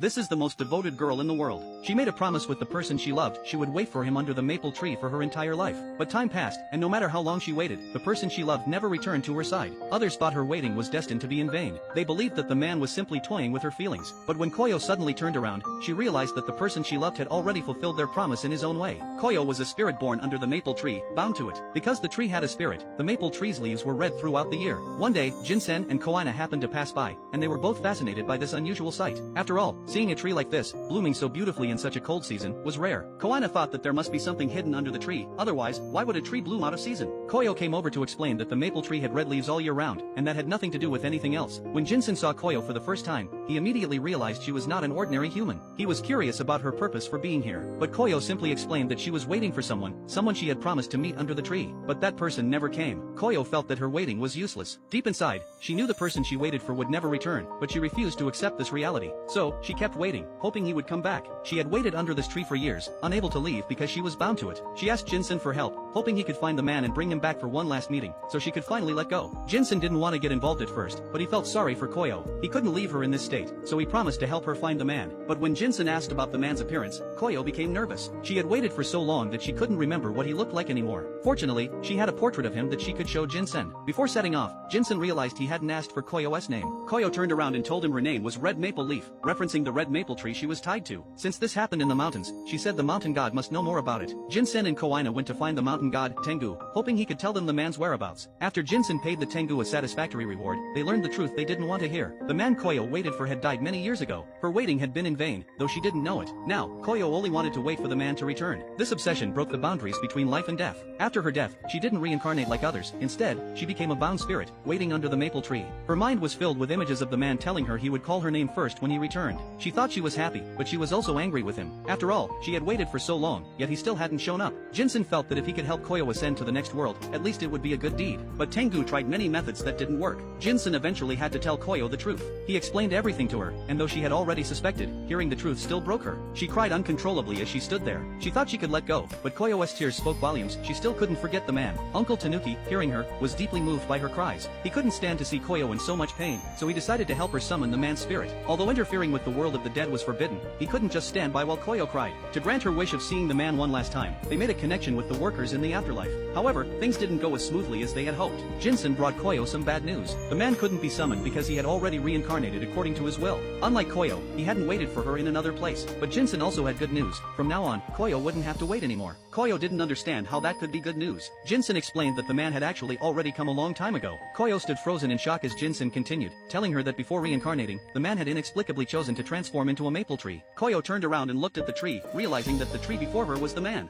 This is the most devoted girl in the world. She made a promise with the person she loved she would wait for him under the maple tree for her entire life. But time passed, and no matter how long she waited, the person she loved never returned to her side. Others thought her waiting was destined to be in vain. They believed that the man was simply toying with her feelings. But when Koyo suddenly turned around, she realized that the person she loved had already fulfilled their promise in his own way. Koyo was a spirit born under the maple tree, bound to it. Because the tree had a spirit, the maple tree's leaves were red throughout the year. One day, Jinsen and Koina happened to pass by, and they were both fascinated by this unusual sight. After all, seeing a tree like this, blooming so beautifully in such a cold season, was rare. Koina thought that there must be something hidden under the tree, otherwise, why would a tree bloom out of season? Koyo came over to explain that the maple tree had red leaves all year round, and that had nothing to do with anything else. When Jinsen saw Koyo for the first time, he immediately realized she was not an ordinary human. He was curious about her purpose for being here, but Koyo simply explained that she was waiting for someone she had promised to meet under the tree. But that person never came. Koyo felt that her waiting was useless. Deep inside, she knew the person she waited for would never return, but she refused to accept this reality. So, she kept waiting, hoping he would come back. She had waited under this tree for years, unable to leave because she was bound to it. She asked Jinsen for help, hoping he could find the man and bring him back for one last meeting, so she could finally let go. Jinsen didn't want to get involved at first, but he felt sorry for Koyo. He couldn't leave her in this state, so he promised to help her find the man. But when Jinsen asked about the man's appearance, Koyo became nervous. She had waited for so long that she couldn't remember what he looked like anymore. Fortunately, she had a portrait of him that she could show Jinsen. Before setting off, Jinsen realized he hadn't asked for Koyo's name. Koyo turned around and told him her name was Red Maple Leaf, referencing the red maple tree she was tied to. Since this happened in the mountains, she said the mountain god must know more about it. Jinsen and Koina went to find the mountain god, Tengu, hoping he could tell them the man's whereabouts. After Jinsen paid the Tengu a satisfactory reward, they learned the truth they didn't want to hear. The man Koyo waited for had died many years ago. Her waiting had been in vain, though she didn't know it. Now, Koyo only wanted to wait for the man to return. This obsession broke the boundaries between life and death. After her death, she didn't reincarnate like others. Instead, she became a bound spirit, waiting under the maple tree. Her mind was filled with images of the man telling her he would call her name first when he returned. She thought she was happy, but she was also angry with him. After all, she had waited for so long, yet he still hadn't shown up. Jinsen felt that if he could help Koyo ascend to the next world, at least it would be a good deed. But Tengu tried many methods that didn't work. Jinsen eventually had to tell Koyo the truth. He explained everything to her, and though she had already suspected, hearing the truth still broke her. She cried uncontrollably as she stood there. She thought she could let go, but Koyo's tears spoke volumes. She still couldn't forget the man. Uncle Tanuki, hearing her, was deeply moved by her cries. He couldn't stand to see Koyo in so much pain, so he decided to help her summon the man's spirit. Although interfering with the world of the dead was forbidden, he couldn't just stand by while Koyo cried. To grant her wish of seeing the man one last time, they made a connection with the workers in the afterlife. However, things didn't go as smoothly as they had hoped. Jinsen brought Koyo some bad news. The man couldn't be summoned because he had already reincarnated according to his will. Unlike Koyo, he hadn't waited for her in another place. But Jinsen also had good news. From now on, Koyo wouldn't have to wait anymore. Koyo didn't understand how that could be good news. Jinsen explained that the man had actually already come a long time ago. Koyo stood frozen in shock as Jinsen continued, telling her that before reincarnating, the man had inexplicably chosen to transform into a maple tree. Koyo turned around and looked at the tree, realizing that the tree before her was the man.